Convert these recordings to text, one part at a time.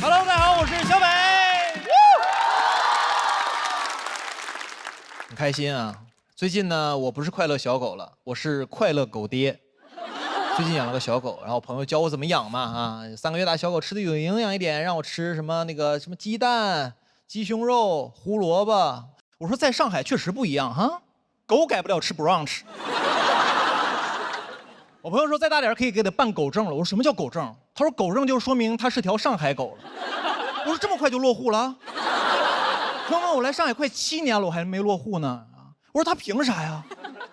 Hello， 大家好，我是小北。很开心啊！最近呢，我不是快乐小狗了，我是快乐狗爹。最近养了个小狗，然后朋友教我怎么养嘛啊，3个月大小狗吃的有营养一点，让我吃什么鸡蛋、鸡胸肉、胡萝卜。我说在上海确实不一样哈，狗改不了吃 brunch。我朋友说再大点可以给它办狗证了。我说什么叫狗证？他说狗证就说明它是条上海狗了。我说这么快就落户了？朋友们，我来上海快7年了，我还没落户呢。我说他凭啥呀？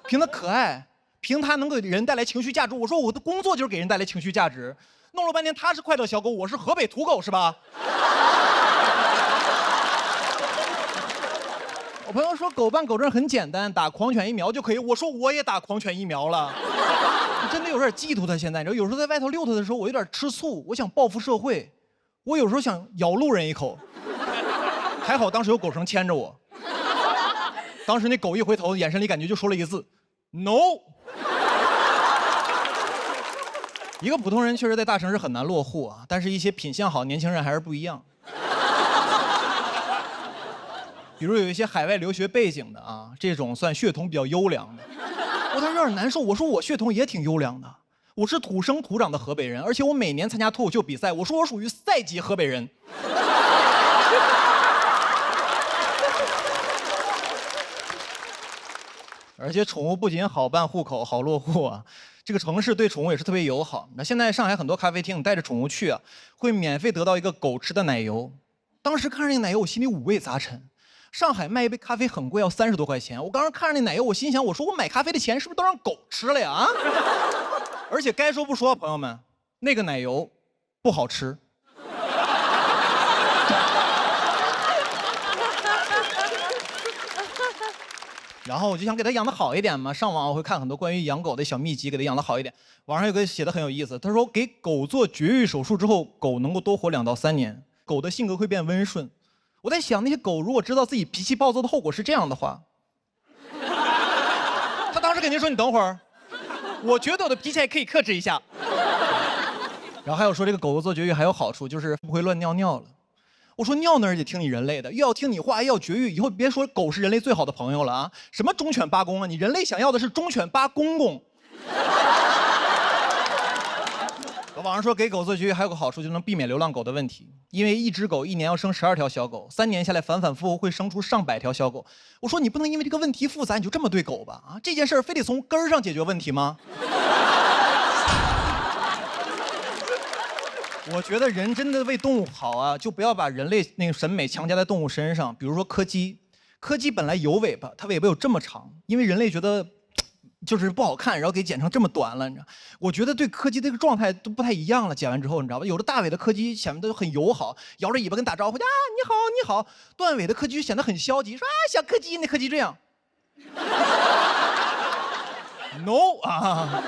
凭他可爱，凭他能给人带来情绪价值。我说我的工作就是给人带来情绪价值。弄了半天他是快乐小狗，我是河北土狗是吧？我朋友说狗办狗证很简单，打狂犬疫苗就可以。我说我也打狂犬疫苗了。我真的有点嫉妒他。现在你知道，有时候在外头溜达的时候，我有点吃醋，我想报复社会，我有时候想咬路人一口。还好当时有狗绳牵着我。当时那狗一回头，眼神里感觉就说了一个字 ：no。一个普通人确实在大城市很难落户啊，但是一些品相好年轻人还是不一样。比如有一些海外留学背景的啊，这种算血统比较优良的。我当时有点难受，我说我血统也挺优良的，我是土生土长的河北人，而且我每年参加脱口秀比赛，我说我属于赛级河北人。而且宠物不仅好办户口、好落户啊，这个城市对宠物也是特别友好。那现在上海很多咖啡厅，你带着宠物去啊，会免费得到一个狗吃的奶油。当时看着那个奶油，我心里五味杂陈。上海卖一杯咖啡很贵，要30多块钱。我刚刚看着那奶油，我心想，我说我买咖啡的钱是不是都让狗吃了呀？啊！而且该说不说，朋友们，那个奶油不好吃。然后我就想给它养得好一点嘛，上网我会看很多关于养狗的小秘籍，给它养得好一点。网上有个写的很有意思，他说给狗做绝育手术之后，狗能够多活2到3年，狗的性格会变温顺。我在想，那些狗如果知道自己脾气暴躁的后果是这样的话，他当时肯定说：“你等会儿，我觉得我的脾气还可以克制一下。”然后还有说这个狗狗做绝育还有好处，就是不会乱尿尿了。我说尿哪儿也听你人类的，又要听你话，又要绝育，以后别说狗是人类最好的朋友了啊！什么忠犬八公啊？你人类想要的是忠犬八公公。网上说给狗做绝育还有个好处，就能避免流浪狗的问题，因为一只狗1年要生12条小狗，3年下来反反复复会生出上百条小狗。我说你不能因为这个问题复杂你就这么对狗吧？啊，这件事儿非得从根儿上解决问题吗？我觉得人真的为动物好啊，就不要把人类那个审美强加在动物身上。比如说柯基，柯基本来有尾巴，它尾巴有这么长，因为人类觉得就是不好看，然后给剪成这么短了，你知道？我觉得对柯基这个状态都不太一样了。剪完之后，你知道吧？有的大尾的柯基显得都很友好，摇着尾巴跟打招呼啊，你好你好。断尾的柯基就显得很消极，说啊小柯基，那柯基这样。No 啊！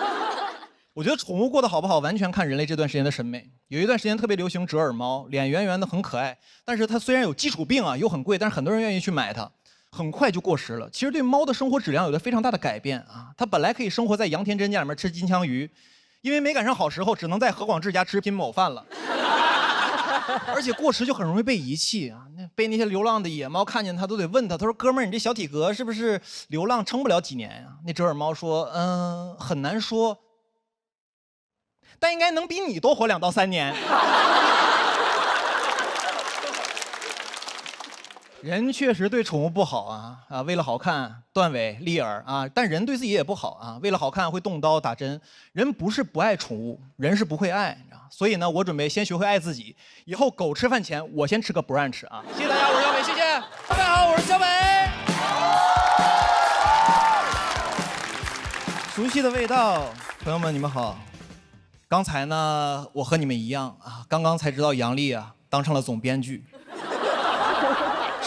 我觉得宠物过得好不好，完全看人类这段时间的审美。有一段时间特别流行折耳猫，脸圆圆的很可爱，但是它虽然有基础病啊，又很贵，但是很多人愿意去买它。很快就过时了。其实对猫的生活质量有着非常大的改变啊！它本来可以生活在杨天真家里面吃金枪鱼，因为没赶上好时候，只能在何广智家吃拼某饭了。而且过时就很容易被遗弃啊！被那些流浪的野猫看见它都得问它，他说：“哥们儿，你这小体格是不是流浪撑不了几年呀？”那折耳猫说：“很难说，但应该能比你多活2到3年。”人确实对宠物不好啊，为了好看断尾立耳啊，但人对自己也不好啊，为了好看会动刀打针。人不是不爱宠物，人是不会爱，你知道？所以呢，我准备先学会爱自己，以后狗吃饭前我先吃个 brunch 啊！谢谢大家，我是小伟，谢谢。大家好，我是小伟。熟悉的味道，朋友们你们好。刚才呢，我和你们一样啊，刚刚才知道杨笠啊当上了总编剧。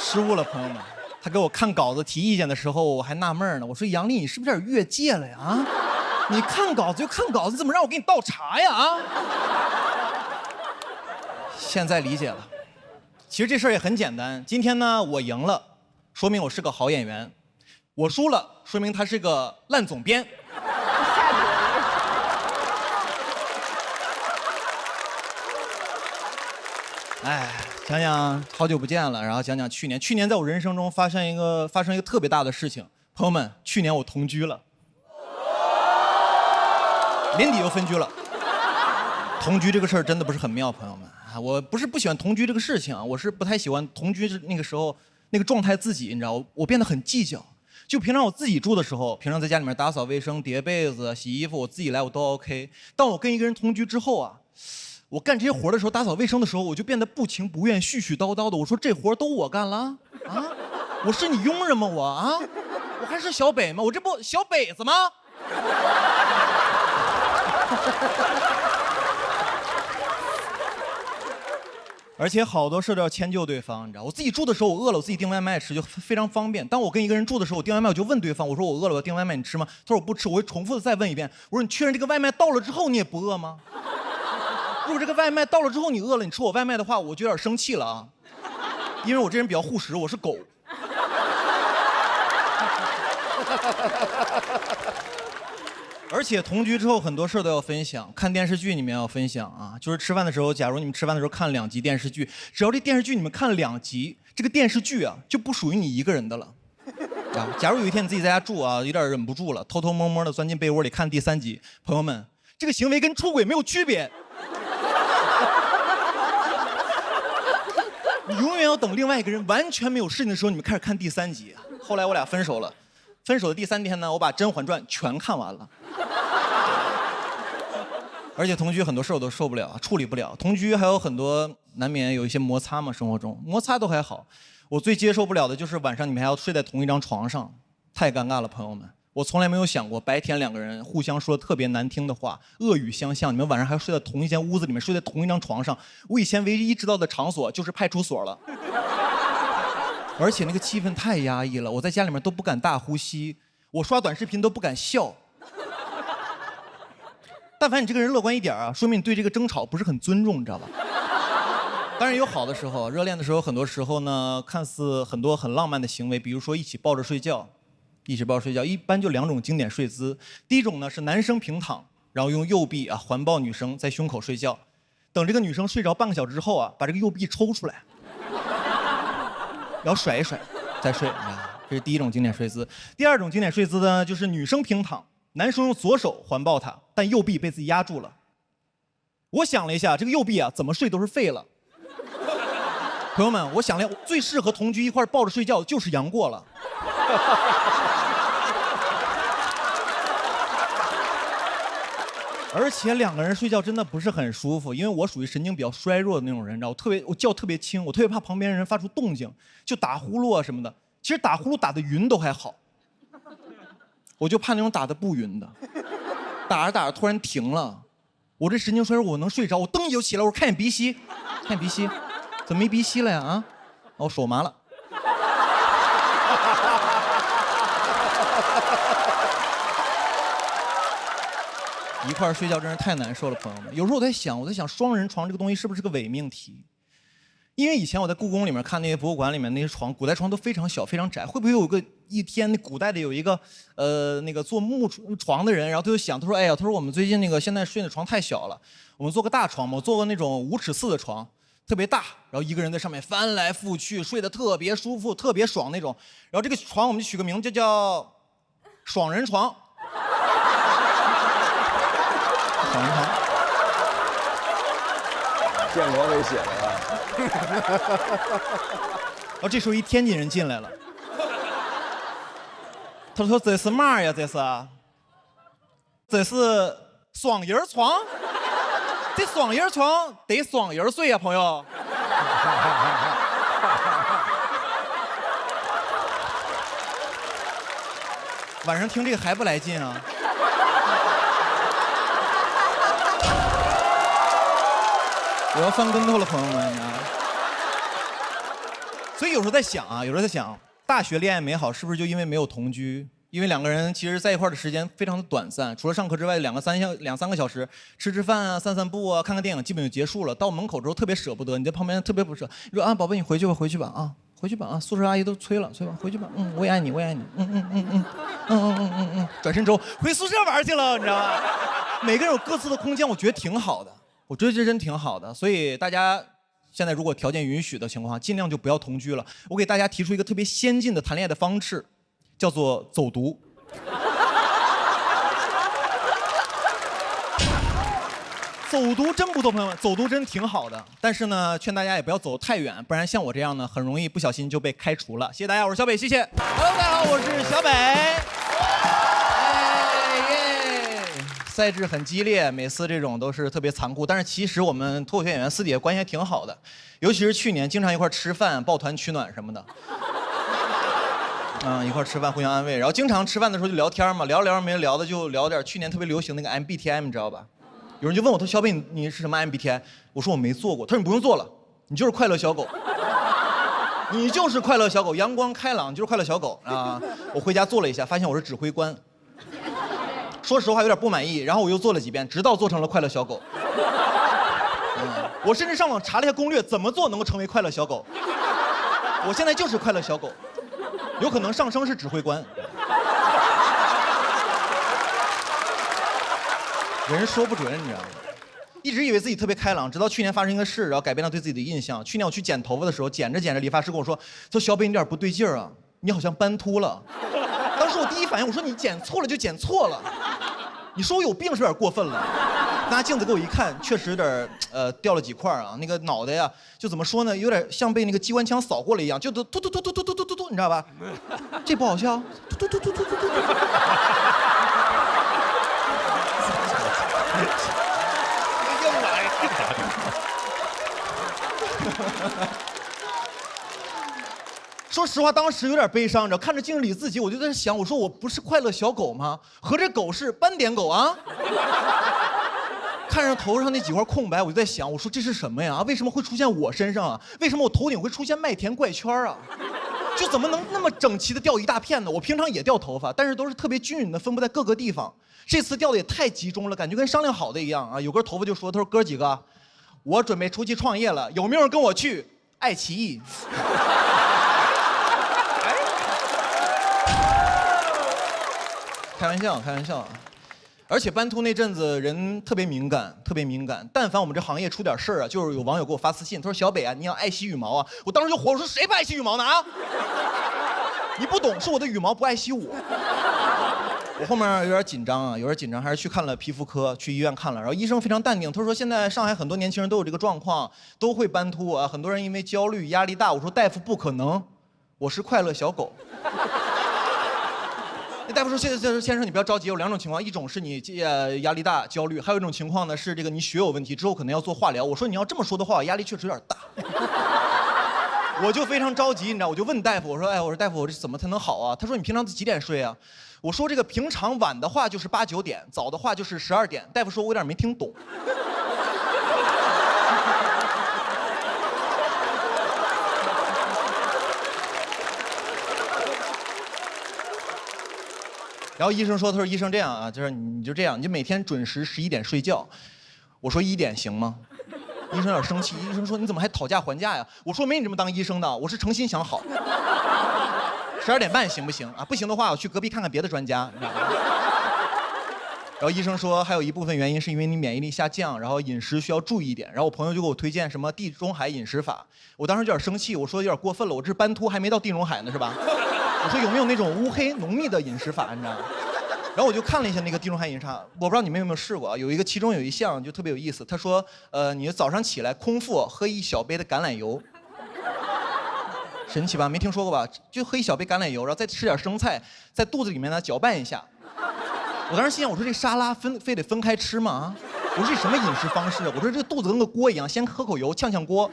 失误了，朋友们。他给我看稿子提意见的时候，我还纳闷呢。我说杨笠，你是不是有点越界了呀？啊，你看稿子就看稿子，你怎么让我给你倒茶呀？啊！现在理解了。其实这事儿也很简单。今天呢，我赢了，说明我是个好演员；我输了，说明他是个烂总编。哎，讲讲好久不见了，然后讲讲去年。去年在我人生中发生一个特别大的事情，朋友们，去年我同居了，年底又分居了。同居这个事儿真的不是很妙，朋友们啊，我不是不喜欢同居这个事情啊，我是不太喜欢同居那个时候那个状态自己，你知道，我变得很计较。就平常我自己住的时候，平常在家里面打扫卫生、叠被子、洗衣服，我自己来我都 OK。当我跟一个人同居之后啊，我干这些活的时候，打扫卫生的时候，我就变得不情不愿、絮絮叨叨的。我说这活都我干了啊，我是你佣人吗？我啊，我还是小北吗？我这不小北子吗？而且好多事都要迁就对方，你知道，我自己住的时候我饿了，我自己订外卖吃就非常方便。当我跟一个人住的时候，我订外卖我就问对方，我说我饿了，我要订外卖，你吃吗？他说我不吃，我会重复的再问一遍，我说你确认这个外卖到了之后你也不饿吗？如果这个外卖到了之后你饿了，你吃我外卖的话，我就有点生气了啊，因为我这人比较护食，我是狗。而且同居之后很多事都要分享，看电视剧你们要分享啊，就是吃饭的时候，假如你们吃饭的时候看2集电视剧，只要这电视剧你们看2集，这个电视剧啊就不属于你一个人的了。啊，假如有一天你自己在家住啊，有点忍不住了，偷偷摸摸的钻进被窝里看第3集，朋友们，这个行为跟出轨没有区别。你永远要等另外一个人完全没有事情的时候，你们开始看第3集。后来我俩分手了，分手的第3天呢，我把《甄嬛传》全看完了。而且同居很多事我都受不了，处理不了。同居还有很多难免有一些摩擦嘛，生活中摩擦都还好，我最接受不了的就是晚上你们还要睡在同一张床上，太尴尬了，朋友们。我从来没有想过白天2个人互相说特别难听的话，恶语相向，你们晚上还要睡在同一间屋子里面，睡在同一张床上。我以前唯一知道的场所就是派出所了。而且那个气氛太压抑了，我在家里面都不敢大呼吸，我刷短视频都不敢笑。但凡你这个人乐观一点啊，说明你对这个争吵不是很尊重，你知道吧？当然有好的时候，热恋的时候，很多时候呢，看似很多很浪漫的行为，比如说一起抱着睡觉，一般就2种经典睡姿。第一种呢是男生平躺，然后用右臂啊环抱女生在胸口睡觉，等这个女生睡着半个小时之后啊，把这个右臂抽出来，然后甩一甩，再睡啊，这是第一种经典睡姿。第2种经典睡姿呢，就是女生平躺，男生用左手环抱她，但右臂被自己压住了。我想了一下，这个右臂啊怎么睡都是废了。朋友们，我想了，最适合同居一块抱着睡觉就是杨过了。而且2个人睡觉真的不是很舒服，因为我属于神经比较衰弱的那种人，你知道，我觉特别轻，我特别怕旁边人发出动静，就打呼噜啊什么的。其实打呼噜打得匀都还好，我就怕那种打得不匀的，打着打着突然停了，我这神经衰弱，我能睡着，我蹬就起来，我说看见鼻息，看见鼻息，怎么没鼻息了呀？啊，我手麻了。一块儿睡觉真是太难受了，朋友们。有时候我在想双人床这个东西是不是个伪命题？因为以前我在故宫里面看那些博物馆里面那些床，古代床都非常小非常窄，会不会有一天那古代的有一个那个做木床的人，然后他就想，他说哎呀，他说我们最近那个现在睡的床太小了，我们做个大床嘛，我做个那种5尺4的床，特别大，然后一个人在上面翻来覆去，睡得特别舒服特别爽那种。然后这个床我们就取个名字叫爽人床。爽人床。建国给写的呀。然后这时候一天津人进来了，他说这是嘛呀？这是双人床，这双人床得双人睡呀，朋友。晚上听这个还不来劲啊？我要翻跟头了，朋友们。所以有时候在想啊，大学恋爱美好是不是就因为没有同居？因为2个人其实在一块的时间非常的短暂，除了上课之外2、3个小时，吃饭啊、散步啊、看看电影，基本就结束了。到门口之后特别舍不得，你在旁边特别不舍。你说啊，宝贝，你回去吧啊，回去吧啊，宿舍阿姨都催了，回去吧，我也爱你，转身之后回宿舍玩去了，你知道吗？每个人有各自的空间，我觉得挺好的。我觉得这真挺好的，所以大家现在如果条件允许的情况下，尽量就不要同居了。我给大家提出一个特别先进的谈恋爱的方式，叫做走读。走读真不错，朋友们，走读真挺好的。但是呢，劝大家也不要走太远，不然像我这样呢，很容易不小心就被开除了。谢谢大家，我是小北，谢谢。Hello， 大家好，我是小北。赛制很激烈，每次这种都是特别残酷。但是其实我们脱口秀演员私底下关系还挺好的，尤其是去年经常一块吃饭、抱团取暖什么的。一块吃饭互相安慰，然后经常吃饭的时候就聊天嘛，聊着聊着没聊的就聊点去年特别流行那个 MBTI， 你知道吧？有人就问我，他说小北你是什么 MBTI？ 我说我没做过。他说你不用做了，你就是快乐小狗，你就是快乐小狗，阳光开朗，你就是快乐小狗啊！我回家做了一下，发现我是指挥官。说实话有点不满意，然后我又做了几遍，直到做成了快乐小狗。我甚至上网查了一下攻略，怎么做能够成为快乐小狗。我现在就是快乐小狗，有可能上升是指挥官。人说不准，你知道吗？一直以为自己特别开朗，直到去年发生一个事，然后改变了对自己的印象。去年我去剪头发的时候，剪着剪着，理发师跟我说：“小北，你有点不对劲儿啊，你好像斑秃了。”当时我第一反应，我说：“你剪错了就剪错了，你说我有病是有点过分了。”拿镜子给我一看，确实有点掉了几块啊，那个脑袋呀，就怎么说呢，有点像被那个机关枪扫过了一样，就突突突突突突突突突，你知道吧？这不好笑，突突突突突突突。又来了。说实话，当时有点悲伤，你知道，看着镜子里自己，我就在想，我说我不是快乐小狗吗？合着狗是斑点狗啊？看着头上那几块空白，我就在想，我说这是什么呀？为什么会出现我身上啊？为什么我头顶会出现麦田怪圈啊？就怎么能那么整齐的掉一大片呢？我平常也掉头发，但是都是特别均匀的分布在各个地方。这次掉的也太集中了，感觉跟商量好的一样啊！有根头发就说，他说哥几个，我准备出去创业了，有没有人跟我去爱奇艺？开玩笑，开玩笑。而且斑秃那阵子人特别敏感，特别敏感。但凡我们这行业出点事儿啊，就是有网友给我发私信，他说小北啊，你要爱惜羽毛啊。我当时就火，我说谁不爱惜羽毛呢啊？你不懂，是我的羽毛不爱惜我。我后面有点紧张啊，有点紧张，还是去看了皮肤科，去医院看了。然后医生非常淡定，他说现在上海很多年轻人都有这个状况，都会斑秃啊。很多人因为焦虑、压力大。我说大夫不可能，我是快乐小狗。那大夫说：“先生，你不要着急，有两种情况，一种是你压力大、焦虑，还有一种情况呢是这个你血有问题，之后可能要做化疗。”我说：“你要这么说的话，我压力确实有点大。”我就非常着急，你知道，我就问大夫，我说：“哎，我说大夫，我这怎么才能好啊？”他说：“你平常几点睡啊？”我说：“这个平常晚的话就是8、9点，早的话就是12点。”大夫说：“我有点没听懂。”然后医生说：“他说医生这样啊，就是你就这样，你就每天准时11点睡觉。”我说：“1点行吗？”医生有点生气，医生说：“你怎么还讨价还价呀？”我说：“没你这么当医生的，我是诚心想好。12点半行不行啊？不行的话，我去隔壁看看别的专家。”你知道吗？然后医生说，还有一部分原因是因为你免疫力下降，然后饮食需要注意一点。然后我朋友就给我推荐什么地中海饮食法，我当时有点生气，我说有点过分了，我这斑秃还没到地中海呢，是吧？我说有没有那种乌黑浓密的饮食法，你知道吗？然后我就看了一下那个地中海饮食法，我不知道你们有没有试过啊？其中有一项就特别有意思，他说，你早上起来空腹喝1小杯的橄榄油，神奇吧？没听说过吧？就喝1小杯橄榄油，然后再吃点生菜，在肚子里面呢搅拌一下。我当时心想，我说这沙拉非得分开吃吗？我说这什么饮食方式？我说这肚子跟个锅一样，先喝口油呛呛锅。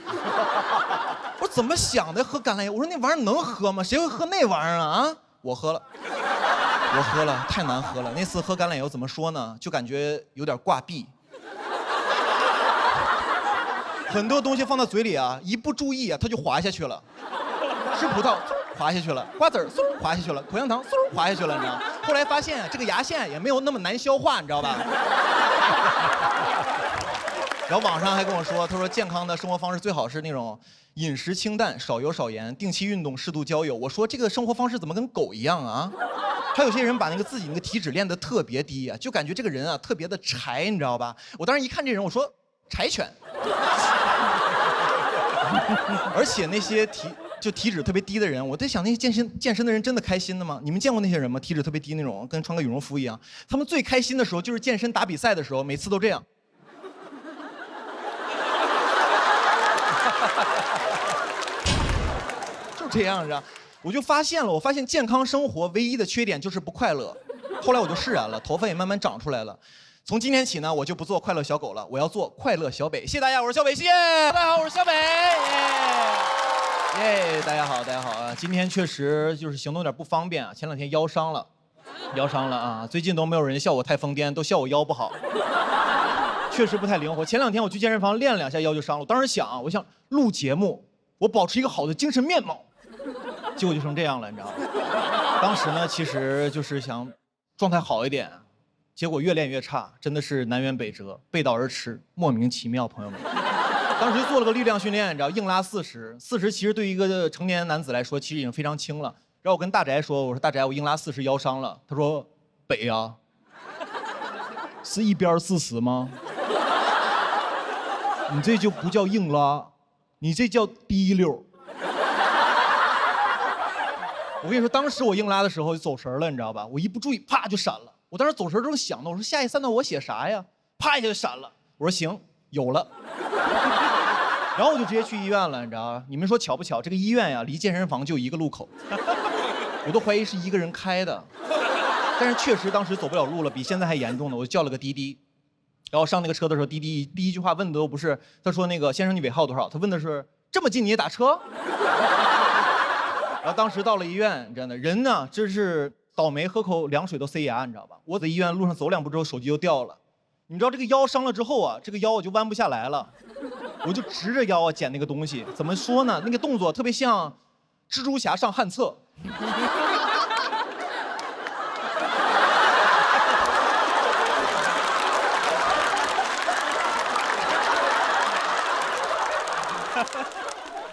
我说怎么想的喝橄榄油？我说那玩意儿能喝吗？谁会喝那玩意儿啊？我喝了，太难喝了。那次喝橄榄油怎么说呢？就感觉有点挂壁。很多东西放到嘴里啊，一不注意啊，它就滑下去了。吃葡萄滑下去了，瓜子滑下去了，口香糖滑下去了，你知道吗？后来发现这个牙线也没有那么难消化，你知道吧？然后网上还跟我说，他说健康的生活方式最好是那种饮食清淡、少油少盐、定期运动、适度交友。我说这个生活方式怎么跟狗一样啊？还有些人把自己那个体脂练得特别低啊，就感觉这个人啊特别的柴，你知道吧？我当时一看这人，我说柴犬。而且那些体脂特别低的人，我在想那些健身的人真的开心的吗？你们见过那些人吗？体脂特别低那种，跟穿个羽绒服一样。他们最开心的时候就是健身打比赛的时候，每次都这样。就这样着，我就发现健康生活唯一的缺点就是不快乐。后来我就释然了，头发也慢慢长出来了。从今天起呢，我就不做快乐小狗了，我要做快乐小北。谢谢大家，我是小北，谢谢大家好，我是小北。耶，大家好，大家好啊！今天确实就是行动有点不方便啊，前2天腰伤了啊！最近都没有人笑我太疯癫，都笑我腰不好，确实不太灵活。前2天我去健身房练了2下腰就伤了，我当时想，我想录节目，我保持一个好的精神面貌，结果就成这样了，你知道吗？当时呢，其实就是想状态好一点。结果越练越差，真的是南辕北辙，背道而驰，莫名其妙，朋友们。当时做了个力量训练，你知道，硬拉40其实对于一个成年男子来说，其实已经非常轻了。然后我跟大宅说，我说大宅，我硬拉40腰伤了。他说，北呀，是一边40吗？你这就不叫硬拉，你这叫滴溜。我跟你说，当时我硬拉的时候就走神了，你知道吧？我一不注意，啪就闪了。我当时走神正想呢，我说下一3段我写啥呀？啪一下就闪了。我说行，有了。然后我就直接去医院了，你知道吗？你们说巧不巧？这个医院呀，离健身房就1个路口，我都怀疑是一个人开的。但是确实当时走不了路了，比现在还严重呢。我就叫了个滴滴，然后上那个车的时候，滴滴第一句话问的都不是，他说那个先生你尾号多少？他问的是这么近你也打车？然后当时到了医院，真的人呢，真是倒霉，喝口凉水都塞牙，你知道吧？我在医院路上走2步之后，手机就掉了。你知道这个腰伤了之后啊，这个腰我就弯不下来了，我就直着腰啊捡那个东西。怎么说呢？那个动作特别像蜘蛛侠上旱厕。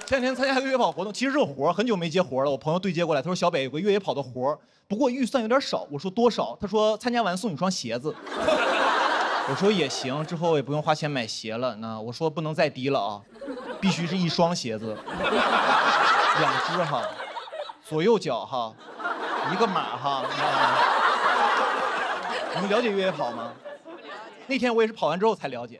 前2天参加一个越野跑活动，其实是个活儿，很久没接活了。我朋友对接过来，他说小北有个越野跑的活儿，不过预算有点少。我说多少？他说参加完送你双鞋子。我说也行，之后也不用花钱买鞋了。那我说不能再低了啊，必须是1双鞋子，2只哈，左右脚哈，1个码哈。你们了解越野跑吗？那天我也是跑完之后才了解。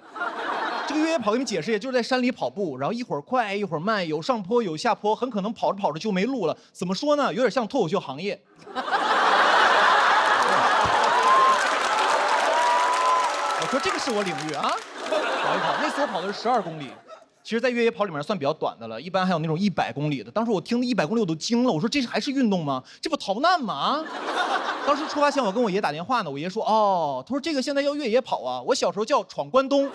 这个越野跑给你们解释，也就是在山里跑步，然后一会儿快一会儿慢，有上坡有下坡，很可能跑着跑着就没路了。怎么说呢？有点像脱口秀行业。我说这个是我领域啊，跑一跑。那次我跑的是12公里，其实在越野跑里面算比较短的了，一般还有那种100公里的。当时我听100公里我都惊了，我说这还是运动吗？这不逃难吗？当时出发前我跟我爷打电话呢，我爷说哦，他说这个现在要越野跑啊，我小时候叫闯关东。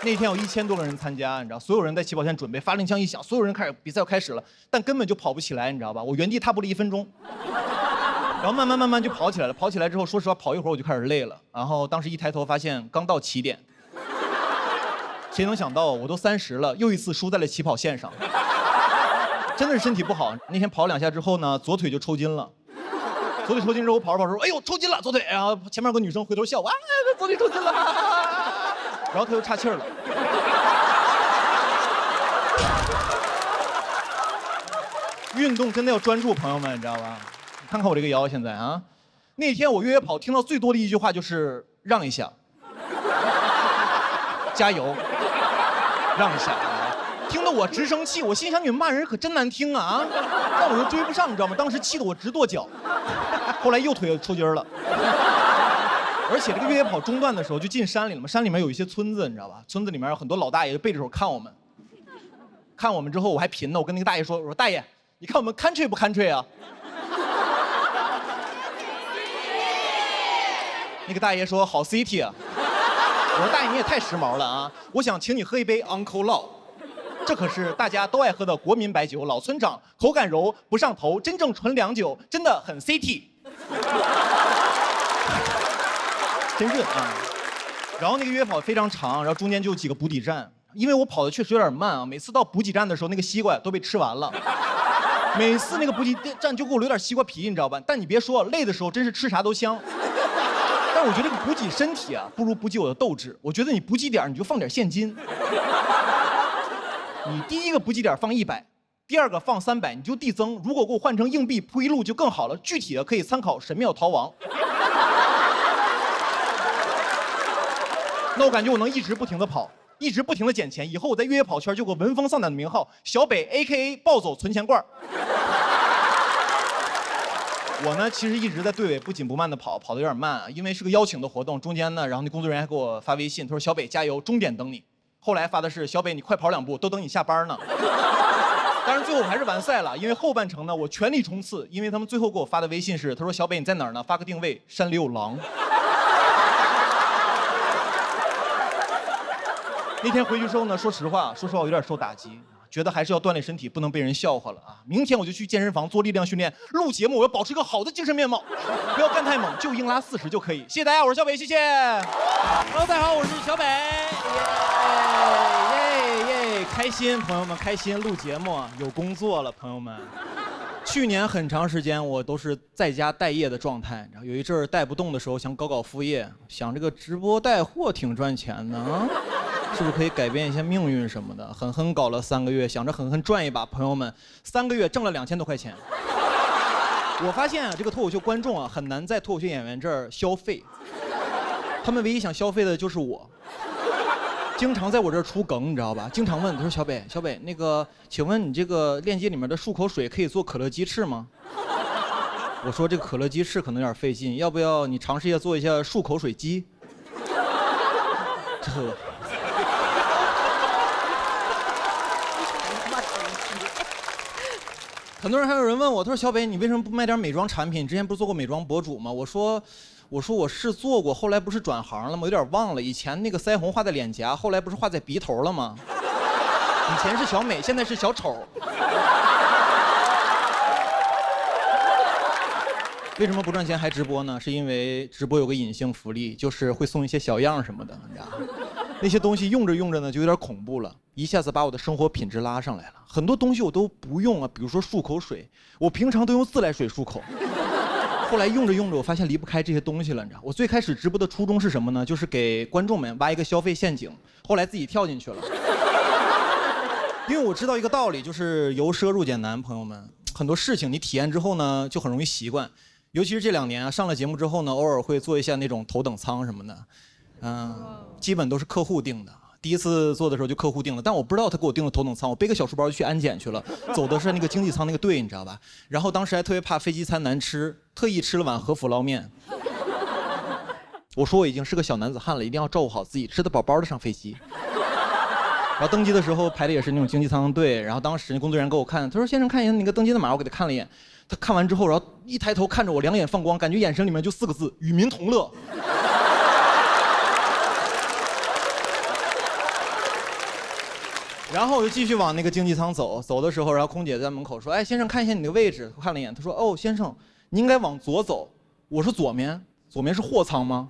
那天有1000多个人参加，你知道，所有人在起跑线准备，发令枪一响，所有人比赛要开始了，但根本就跑不起来，你知道吧？我原地踏步了1分钟，然后慢慢就跑起来了。跑起来之后，说实话，跑一会儿我就开始累了。然后当时一抬头发现刚到起点，谁能想到我都30了，又一次输在了起跑线上，真的是身体不好。那天跑2下之后呢，左腿就抽筋了。左腿抽筋之后，我跑着跑着说：“哎呦，抽筋了，左腿！”然后前面有个女生回头笑我：“啊，左腿抽筋了。”然后他又岔气儿了。运动真的要专注，朋友们，你知道吧？看看我这个腰现在啊。那天我越野跑听到最多的一句话就是让一下，加油，让一下。听得我直生气，我心想你们骂人可真难听啊！但我又追不上，你知道吗？当时气得我直跺脚。后来右腿抽筋了。而且这个越野跑中段的时候就进山里了嘛，山里面有一些村子，你知道吧？村子里面有很多老大爷就背着手看我们。看我们之后我还贫呢，我跟那个大爷说：“我说大爷，你看我们看吹不看吹啊？”那个大爷说：“好 City 啊。”我说：“大爷你也太时髦了啊！我想请你喝一杯 Uncle Law， 这可是大家都爱喝的国民白酒，老村长，口感柔不上头，真正纯粮酒，真的很 City。”真润啊！然后那个越野跑非常长，然后中间就有几个补给站。因为我跑的确实有点慢啊，每次到补给站的时候，那个西瓜都被吃完了。每次那个补给站就给我留点西瓜皮，你知道吧？但你别说，累的时候真是吃啥都香。但是我觉得这个补给身体啊，不如补给我的斗志。我觉得你补给点，你就放点现金。你第一个补给点放100，第二个放300，你就递增。如果给我换成硬币铺一路就更好了。具体的可以参考《神庙逃亡》。那我感觉我能一直不停的跑，一直不停的捡钱。以后我在越野跑圈就有个闻风丧胆的名号，小北 AKA 暴走存钱罐。我呢，其实一直在队尾不紧不慢的跑，跑得有点慢啊，因为是个邀请的活动。中间呢，然后那工作人员还给我发微信，他说：“小北加油，终点等你。”后来发的是：“小北你快跑2步，都等你下班呢。”当然最后我还是完赛了，因为后半程呢我全力冲刺，因为他们最后给我发的微信是，他说：“小北你在哪儿呢？发个定位，山里有狼。”那天回去之后呢，说实话我有点受打击。觉得还是要锻炼身体，不能被人笑话了啊！明天我就去健身房做力量训练，录节目我要保持一个好的精神面貌，不要干太猛，就硬拉40就可以。谢谢大家，我是小北，谢谢。Hello， 大家好，我是小北，耶，开心，朋友们开心，录节目有工作了，朋友们。去年很长时间我都是在家待业的状态，然后有一阵儿带不动的时候，想搞副业，想这个直播带货挺赚钱的啊。是不是可以改变一些命运什么的？狠狠搞了3个月，想着狠狠赚一把。朋友们，3个月挣了2000多块钱。我发现啊，这个脱口秀观众啊，很难在脱口秀演员这儿消费。他们唯一想消费的就是我。经常在我这儿出梗，你知道吧？经常问他说：“小北，那个，请问你这个链接里面的漱口水可以做可乐鸡翅吗？”我说这个可乐鸡翅可能有点费劲，要不要你尝试一下做一下漱口水鸡？这。很多人还有人问我，他说：“小北，你为什么不卖点美妆产品？之前不是做过美妆博主吗？”我说我是做过，后来不是转行了吗？有点忘了。以前那个腮红画在脸颊，后来不是画在鼻头了吗？以前是小美，现在是小丑。为什么不赚钱还直播呢？是因为直播有个隐性福利，就是会送一些小样什么的，你知道吗？那些东西用着用着呢，就有点恐怖了，一下子把我的生活品质拉上来了。很多东西我都不用啊，比如说漱口水，我平常都用自来水漱口。后来用着用着，我发现离不开这些东西了，你知道？我最开始直播的初衷是什么呢？就是给观众们挖一个消费陷阱，后来自己跳进去了。因为我知道一个道理，就是由奢入俭难，朋友们，很多事情你体验之后呢，就很容易习惯。尤其是这2年啊，上了节目之后呢，偶尔会做一下那种头等舱什么的，基本都是客户订的。第一次做的时候就客户订了，但我不知道他给我订了头等舱，我背个小书包就去安检去了，走的是那个经济舱那个队，你知道吧？然后当时还特别怕飞机餐难吃，特意吃了碗和府捞面。我说我已经是个小男子汉了，一定要照顾好自己，吃得饱饱的上飞机。然后登机的时候排的也是那种经济舱队，然后当时工作人员给我看，他说：“先生看一下那个登机的码。”我给他看了一眼，他看完之后，然后一抬头看着我，两眼放光，感觉眼神里面就4个字：与民同乐。然后我就继续往那个经济舱走，走的时候，然后空姐在门口说：“哎，先生看一下你的位置。”我看了一眼，她说：“哦，先生，你应该往左走。”我说：“左面是货舱吗？”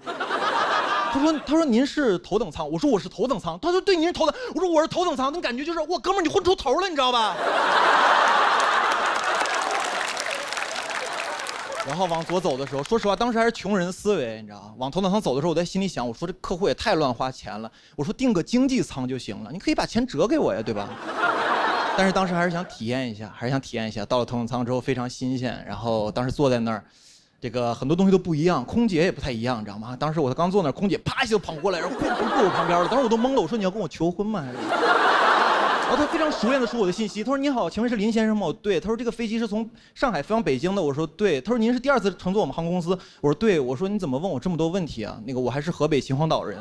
他说您是头等舱，我说我是头等舱，他说对，您是头等，我说我是头等舱，那感觉就是哇，哥们儿你混出头了，你知道吧？然后往左走的时候，说实话，当时还是穷人思维，你知道吗？往头等舱走的时候，我在心里想，我说这客户也太乱花钱了，我说订个经济舱就行了，你可以把钱折给我呀，对吧？但是当时还是想体验一下，到了头等舱之后非常新鲜，然后当时坐在那儿。这个很多东西都不一样，空姐也不太一样，你知道吗？当时我刚坐那儿，空姐啪一下就跑过来，然后过我旁边了。当时我都懵了，我说你要跟我求婚吗？然后他非常熟练的说我的信息，他说你好，请问是林先生吗？我对。他说这个飞机是从上海飞往北京的，我说对。他说您是第2次乘坐我们航空公司，我说对。我说你怎么问我这么多问题啊？那个我还是河北秦皇岛人，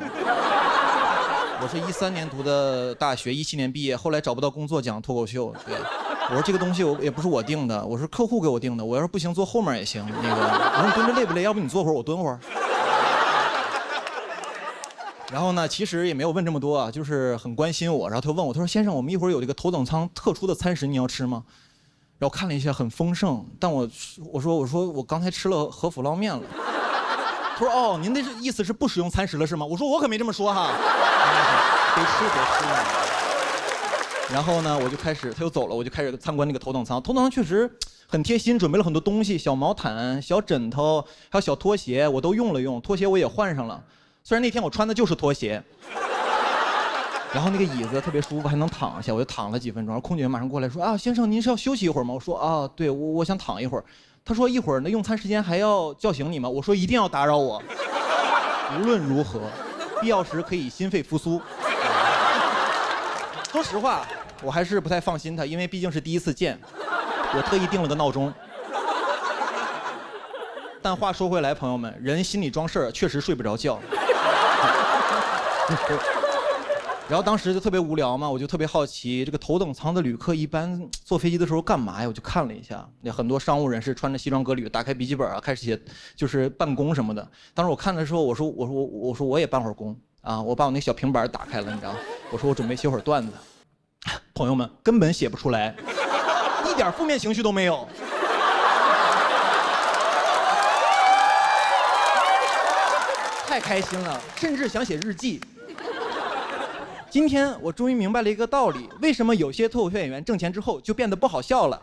我是13年读的大学，17年毕业，后来找不到工作讲脱口秀，对。我说这个东西也不是我定的，我是客户给我定的。我要是不行坐后面也行。那个我说你蹲着累不累？要不你坐会儿，我蹲会儿。然后呢，其实也没有问这么多啊，就是很关心我。然后他问我，他说先生，我们一会儿有这个头等舱特殊的餐食，你要吃吗？然后看了一下，很丰盛。但我说我刚才吃了和府捞面了。他说哦，您的意思是不使用餐食了是吗？我说我可没这么说哈。别吃。然后呢，他又走了，我就开始参观那个头等舱。头等舱确实很贴心，准备了很多东西，小毛毯、小枕头，还有小拖鞋，我都用了用。拖鞋我也换上了，虽然那天我穿的就是拖鞋。然后那个椅子特别舒服，还能躺下，我就躺了几分钟。然后空姐马上过来说：“啊，先生，您是要休息一会儿吗？”我说：“啊，对，我想躺一会儿。”他说：“一会儿那用餐时间还要叫醒你吗？”我说：“一定要打扰我。无论如何，必要时可以心肺复苏。”说实话，我还是不太放心他，因为毕竟是第一次见。我特意定了个闹钟。但话说回来，朋友们，人心里装事儿，确实睡不着觉。然后当时就特别无聊嘛，我就特别好奇，这个头等舱的旅客一般坐飞机的时候干嘛呀？我就看了一下，那很多商务人士穿着西装革履，打开笔记本啊，开始写，就是办公什么的。当时我看的时候，我说我也办会儿工啊，我把我那小平板打开了，你知道，我说我准备写会儿段子。朋友们根本写不出来，一点负面情绪都没有。太开心了，甚至想写日记。今天我终于明白了一个道理，为什么有些脱口秀演员挣钱之后就变得不好笑了。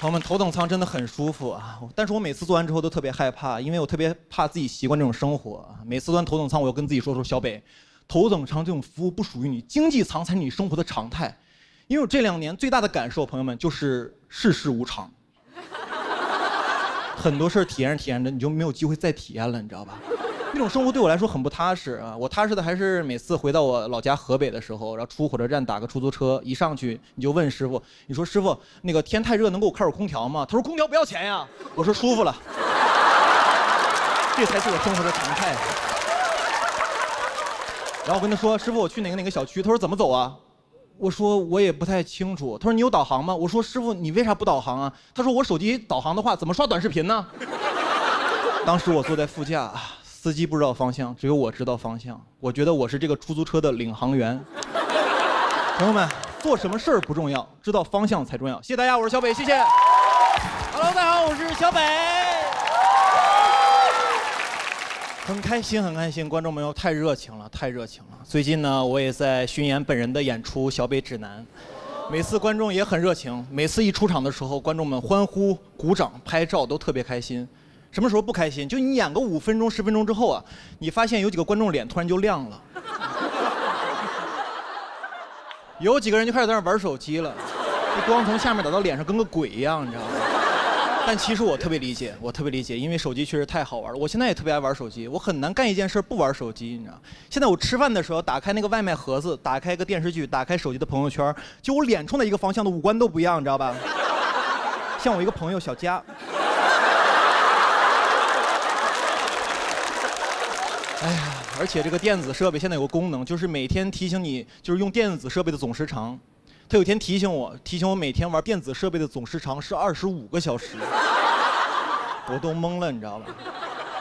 朋友们，头等舱真的很舒服啊，但是我每次做完之后都特别害怕，因为我特别怕自己习惯这种生活。每次做完头等舱，我要跟自己说小北，头等舱这种服务不属于你，经济舱才是你生活的常态。因为我这2年最大的感受，朋友们，就是世事无常。很多事儿体验着体验着，你就没有机会再体验了，你知道吧？那种生活对我来说很不踏实啊！我踏实的还是每次回到我老家河北的时候，然后出火车站打个出租车，一上去你就问师傅，你说师傅，那个天太热，能给我开会空调吗？他说空调不要钱呀。我说舒服了，这才是我生活的常态。然后我跟他说，师傅，我去哪个小区？他说怎么走啊？我说我也不太清楚。他说你有导航吗？我说师傅，你为啥不导航啊？他说我手机导航的话，怎么刷短视频呢？当时我坐在副驾，司机不知道方向，只有我知道方向。我觉得我是这个出租车的领航员。朋友们，做什么事儿不重要，知道方向才重要。谢谢大家，我是小北，谢谢。Hello， 大家好，我是小北。很开心，很开心，观众朋友太热情了，太热情了。最近呢，我也在巡演本人的演出《小北指南》，每次观众也很热情，每次一出场的时候，观众们欢呼、鼓掌、拍照都特别开心。什么时候不开心？就你演个5分钟、10分钟之后啊，你发现有几个观众脸突然就亮了，有几个人就开始在那玩手机了，这光从下面打到脸上跟个鬼一样，你知道吗？但其实我特别理解，因为手机确实太好玩了。我现在也特别爱玩手机，我很难干一件事不玩手机，你知道。现在我吃饭的时候，打开那个外卖盒子，打开一个电视剧，打开手机的朋友圈，就我脸冲的一个方向的五官都不一样，你知道吧？像我一个朋友小佳，哎呀，而且这个电子设备现在有个功能，就是每天提醒你，就是用电子设备的总时长。他有天提醒我每天玩电子设备的总时长是25个小时，我都懵了，你知道吧？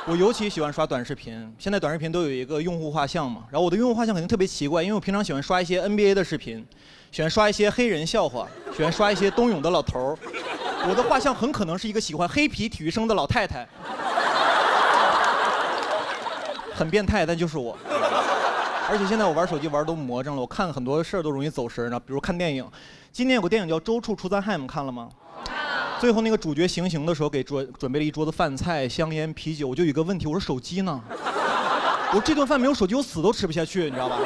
我尤其喜欢刷短视频，现在短视频都有一个用户画像嘛，然后我的用户画像肯定特别奇怪，因为我平常喜欢刷一些 NBA 的视频，喜欢刷一些黑人笑话，喜欢刷一些冬泳的老头儿，我的画像很可能是一个喜欢黑皮体育生的老太太，很变态，但就是我。而且现在我玩手机玩都魔怔了，我看很多事儿都容易走神呢。比如看电影，今年有个电影叫《周处除三害》，你们看了吗？最后那个主角行刑的时候给准备了一桌子饭菜、香烟、啤酒，我就有一个问题，我说手机呢？我说这顿饭没有手机我死都吃不下去，你知道吧？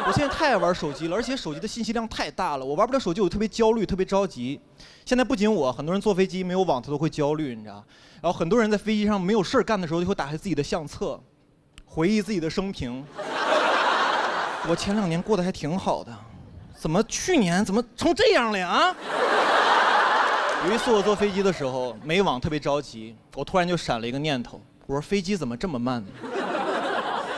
我现在太爱玩手机了，而且手机的信息量太大了，我玩不了手机我特别焦虑，特别着急。现在不仅我，很多人坐飞机没有网他都会焦虑，你知道？然后很多人在飞机上没有事干的时候就会打开自己的相册，回忆自己的生平。我前2年过得还挺好的，怎么去年怎么成这样了呀？有一次我坐飞机的时候没网，特别着急，我突然就闪了一个念头，我说飞机怎么这么慢呢？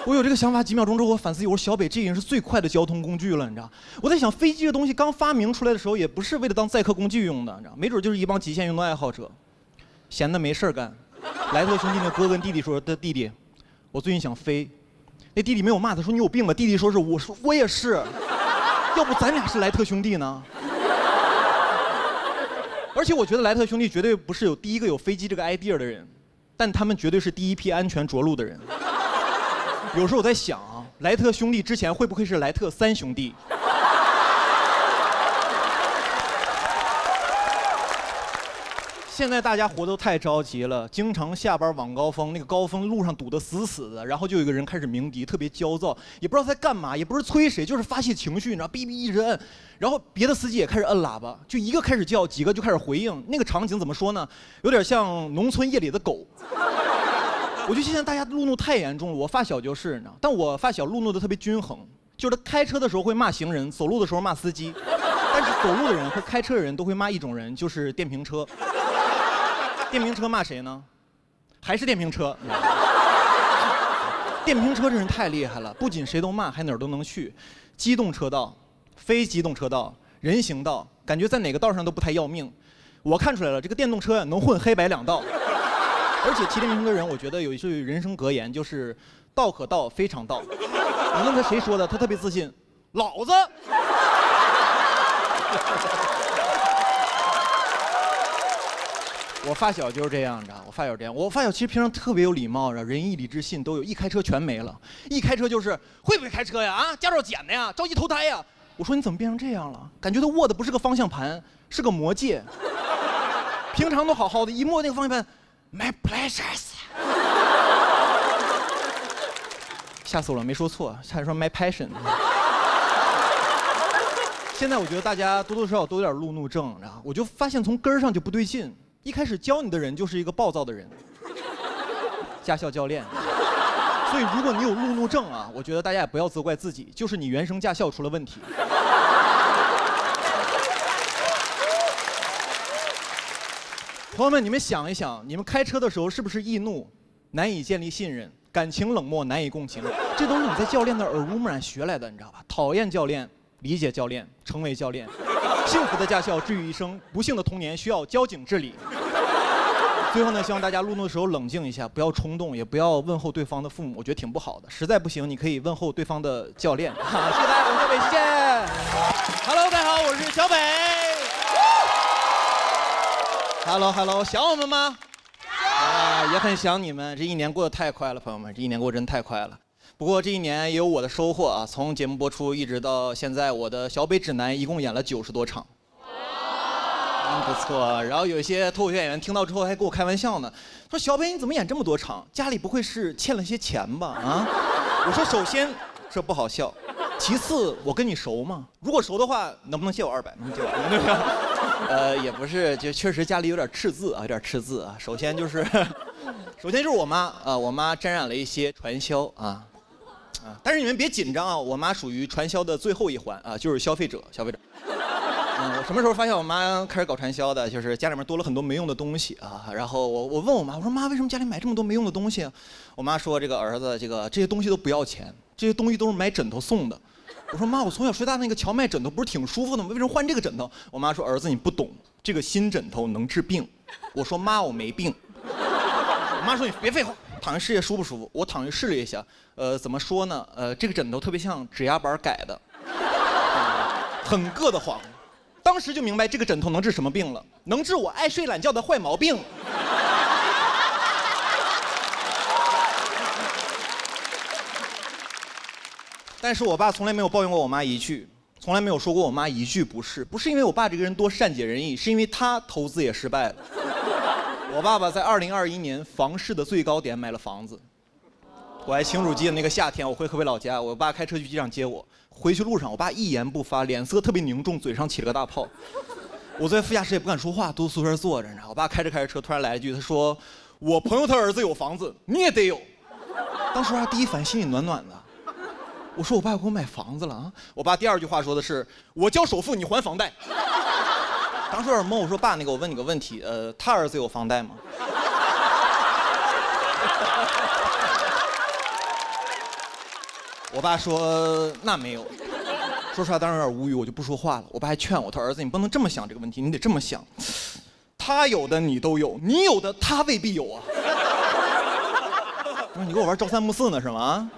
我有这个想法几秒钟之后，我反思，我说小北这已经是最快的交通工具了，你知道？我在想飞机这东西刚发明出来的时候，也不是为了当载客工具用的，你知道？没准就是一帮极限运动爱好者，闲得没事干。莱特兄弟的哥跟弟弟说：“的弟弟，我最近想飞。”那弟弟没有骂他，说你有病吧？弟弟说是，我说我也是，要不咱俩是莱特兄弟呢？而且我觉得莱特兄弟绝对不是第一个有飞机这个 idea 的人，但他们绝对是第一批安全着陆的人。有时候我在想啊，莱特兄弟之前会不会是莱特三兄弟？现在大家活都太着急了，经常下班晚高峰，那个高峰路上堵得死死的，然后就有一个人开始鸣笛，特别焦躁，也不知道在干嘛，也不是催谁，就是发泄情绪，你知道，哔哔一直摁，然后别的司机也开始摁喇叭，就一个开始叫，几个就开始回应，那个场景怎么说呢？有点像农村夜里的狗。我觉得现在大家路怒太严重了，我发小就是，你知道，但我发小路怒的特别均衡，就是他开车的时候会骂行人，走路的时候骂司机，但是走路的人和开车的人都会骂一种人，就是电瓶车。电瓶车骂谁呢？还是电瓶车。电瓶车这人太厉害了，不仅谁都骂，还哪儿都能去。机动车道、非机动车道、人行道，感觉在哪个道上都不太要命。我看出来了，这个电动车呀能混黑白两道。而且骑电瓶车的人，我觉得有一句人生格言，就是“道可道，非常道”。你问他谁说的，他特别自信，老子。我发小就是这样的，我发小这样。我发小其实平常特别有礼貌，仁义礼智信都有，一开车全没了。一开车就是会不会开车呀？啊，驾照捡的呀？着急投胎呀？我说你怎么变成这样了？感觉他握的不是个方向盘，是个魔戒。平常都好好的，一摸那个方向盘 ，My pleasures。吓死我了，没说错，差点说 My passion。现在我觉得大家多多少少都有点路怒症，然后我就发现从根儿上就不对劲。一开始教你的人就是一个暴躁的人，驾校教练。所以如果你有路怒症啊，我觉得大家也不要责怪自己，就是你原生驾校出了问题。朋友们，你们想一想，你们开车的时候是不是易怒，难以建立信任，感情冷漠，难以共情？这都是你在教练的耳濡目染学来的，你知道吧？讨厌教练，理解教练，成为教练。幸福的驾校治愈一生，不幸的童年需要交警治理。最后呢，希望大家路怒的时候冷静一下，不要冲动，也不要问候对方的父母，我觉得挺不好的。实在不行，你可以问候对方的教练。谢谢大家，我是小北，谢谢。Hello， 大家好，我是小北。Hello， 想我们吗？啊，也很想你们。这一年过得太快了，朋友们，这一年过得真太快了。不过这一年也有我的收获啊！从节目播出一直到现在，我的小北指南一共演了90多场，不错。然后有一些脱口秀演员听到之后还跟我开玩笑呢，说小北你怎么演这么多场？家里不会是欠了些钱吧？啊！我说首先这不好笑，其次我跟你熟吗？如果熟的话，能不能借我200？能借我？也不是，就确实家里有点赤字啊，有点赤字啊。首先就是我妈啊，我妈沾染了一些传销啊。但是你们别紧张啊，我妈属于传销的最后一环啊，就是消费者。我什么时候发现我妈开始搞传销的？就是家里面多了很多没用的东西啊。然后我问我妈，我说妈，为什么家里买这么多没用的东西啊？我妈说这个儿子，这些东西都不要钱，这些东西都是买枕头送的。我说妈，我从小睡大那个荞麦枕头不是挺舒服的吗？为什么换这个枕头？我妈说儿子你不懂，这个新枕头能治病。我说妈，我没病。我妈说你别废话。躺下试也舒不舒服？我躺下试了一下，怎么说呢？这个枕头特别像指压板改的，很硌得慌。当时就明白这个枕头能治什么病了，能治我爱睡懒觉的坏毛病。但是我爸从来没有抱怨过我妈一句，从来没有说过我妈一句不是。不是因为我爸这个人多善解人意，是因为他投资也失败了。我爸爸在2021年房市的最高点买了房子，我还清楚记得那个夏天，我回河北老家，我爸开车去机场接我，回去路上，我爸一言不发，脸色特别凝重，嘴上起了个大泡。我在副驾驶也不敢说话，都宿舍坐着呢。我爸开着车，突然来一句，他说：“我朋友他儿子有房子，你也得有。”当时第一反应心里暖暖的。我说我爸要给我买房子了啊！我爸第二句话说的是：“我交首付，你还房贷。”当时有点懵，我说爸，我问你个问题，他儿子有房贷吗？我爸说那没有。说实话，当时有点无语，我就不说话了。我爸还劝我，他儿子你不能这么想这个问题，你得这么想，他有的你都有，你有的他未必有啊。我说你跟我玩朝三暮四呢是吗？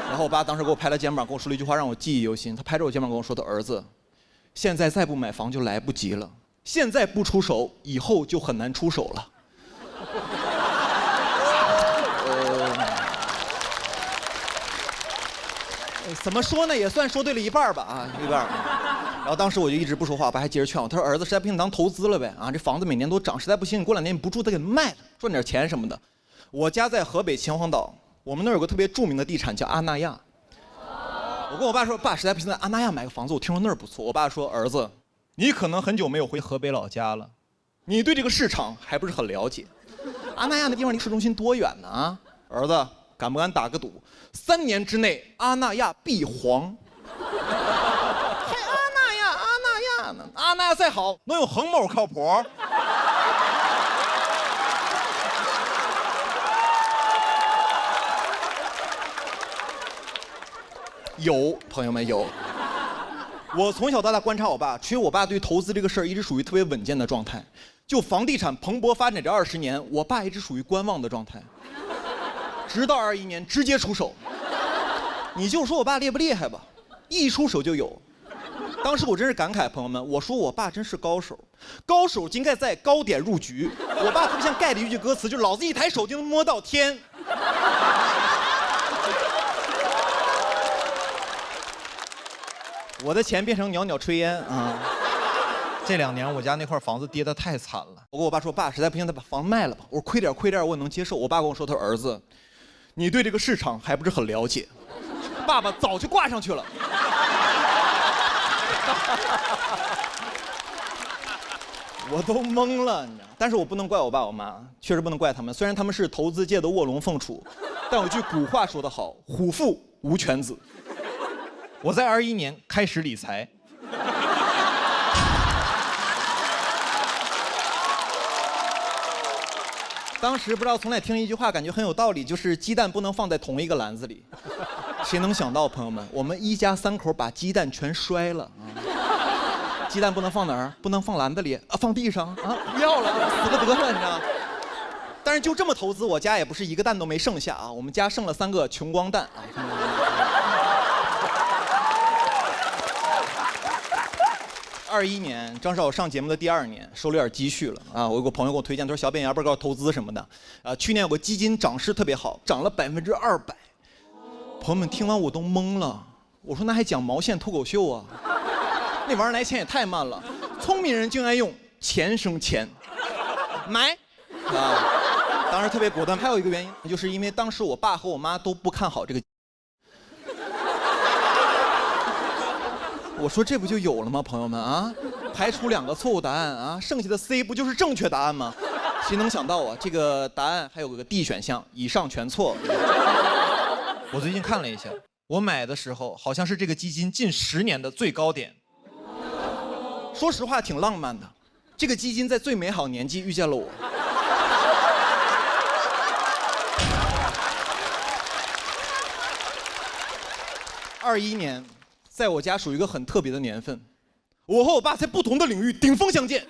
然后我爸当时给我拍了肩膀，跟我说了一句话让我记忆犹新。他拍着我肩膀跟我说的：“儿子，现在再不买房就来不及了。现在不出手，以后就很难出手了。”怎么说呢，也算说对了一半吧啊，一半。然后当时我就一直不说话，我爸还接着劝我，他说儿子实在不行当投资了呗啊，这房子每年都涨，实在不行你过2年你不住再给卖了，赚点钱什么的。我家在河北秦皇岛，我们那儿有个特别著名的地产叫阿那亚。我跟我爸说，爸实在不行在阿那亚买个房子，我听说那儿不错。我爸说儿子，你可能很久没有回河北老家了，你对这个市场还不是很了解。阿那亚那地方离市中心多远呢啊？儿子敢不敢打个赌，3年之内阿那亚必黄？阿那亚再好，能有恒某靠谱？有，朋友们有。我从小到大观察我爸，其实我爸对投资这个事儿一直属于特别稳健的状态。就房地产蓬勃发展这20年，我爸一直属于观望的状态。直到21年直接出手。你就说我爸厉不厉害吧，一出手就有。当时我真是感慨，朋友们，我说我爸真是高手，高手应该在高点入局。我爸特别像盖里一句歌词，就是老子一抬手就能摸到天。我的钱变成袅袅炊烟啊！这2年我家那块房子跌得太惨了。我跟我爸说，爸实在不行再把房子卖了吧。我说亏点我也能接受。我爸跟我说，他说儿子，你对这个市场还不是很了解。爸爸早就挂上去了。我都懵了，你知道？但是我不能怪我爸我妈，确实不能怪他们。虽然他们是投资界的卧龙凤雏，但有句古话说得好，虎父无犬子。我在21年开始理财。当时不知道从哪听一句话，感觉很有道理，就是鸡蛋不能放在同一个篮子里。谁能想到，朋友们，我们一家3口把鸡蛋全摔了啊！鸡蛋不能放哪儿？不能放篮子里啊，放地上啊！不要了，死了得了，你知道？但是就这么投资，我家也不是一个蛋都没剩下啊，我们家剩了3个穷光蛋啊。21年，正是我上节目的第2年，手里有点积蓄了啊。我有个朋友给我推荐，他说小扁要不要投资什么的啊？去年有个基金涨势特别好，涨了200%。朋友们听完我都懵了，我说那还讲毛线脱口秀啊？那玩意儿来钱也太慢了。聪明人竟爱用钱生钱，买啊！当时特别果断。还有一个原因，就是因为当时我爸和我妈都不看好这个。我说这不就有了吗，朋友们啊？排除2个错误答案啊，剩下的 C 不就是正确答案吗？谁能想到啊？这个答案还有个 D 选项，以上全错。我最近看了一下，我买的时候好像是这个基金近10年的最高点。说实话，挺浪漫的。这个基金在最美好年纪遇见了我。21年。在我家属于一个很特别的年份，我和我爸在不同的领域顶峰相见。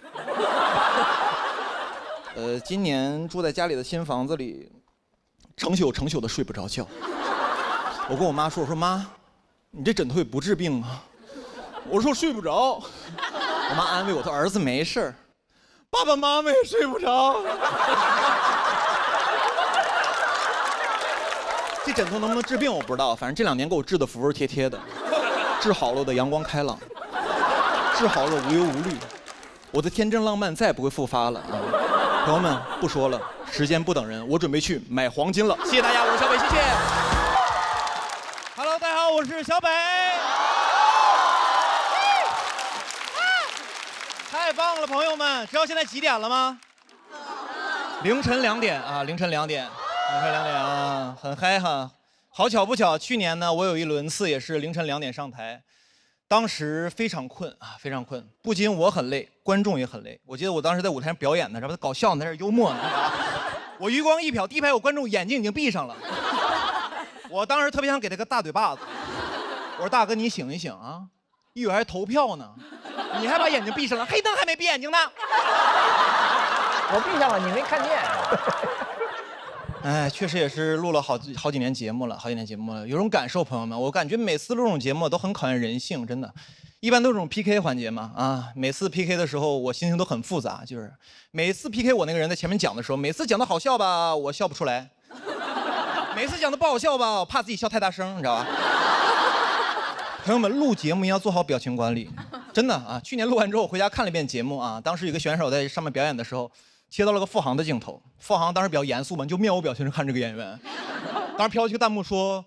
今年住在家里的新房子里，成宿的睡不着觉。我跟我妈说，我说妈，你这枕头也不治病啊。我说睡不着。我妈安慰我，她儿子没事儿。爸爸妈妈也睡不着。这枕头能不能治病我不知道，反正这2年给我治得服服帖帖的。治好了我的阳光开朗，治好了无忧无虑，我的天真浪漫再也不会复发了啊！朋友们，不说了，时间不等人，我准备去买黄金了。谢谢大家，我是小北，谢谢。Hello， 大家好，我是小北。太棒了，朋友们，知道现在几点了吗？凌晨2点啊，凌晨2点啊，很嗨哈。好巧不巧，去年呢，我有一轮次也是凌晨2点上台，当时非常困啊，非常困，不仅我很累，观众也很累。我记得我当时在舞台上表演呢，然后搞笑呢，在这幽默呢。我余光一瞟，第一排有观众眼睛已经闭上了，我当时特别想给他个大嘴巴子。我说大哥，你醒一醒啊，一会儿还投票呢，你还把眼睛闭上了，黑灯还没闭眼睛呢。我闭上了，你没看见。哎，确实也是录了好几年节目了，有种感受，朋友们，我感觉每次录这种节目都很考验人性，真的。一般都是这种 PK 环节嘛，啊，每次 PK 的时候我心情都很复杂，就是每次 PK 我那个人在前面讲的时候，每次讲的好笑吧，我笑不出来；每次讲的不好笑吧，我怕自己笑太大声，你知道吧？朋友们，录节目要做好表情管理，真的啊！去年录完之后，我回家看了一遍节目啊，当时有个选手在上面表演的时候，切到了个付航的镜头，付航当时比较严肃嘛，就面无表情地看这个演员，当时飘起个弹幕说：“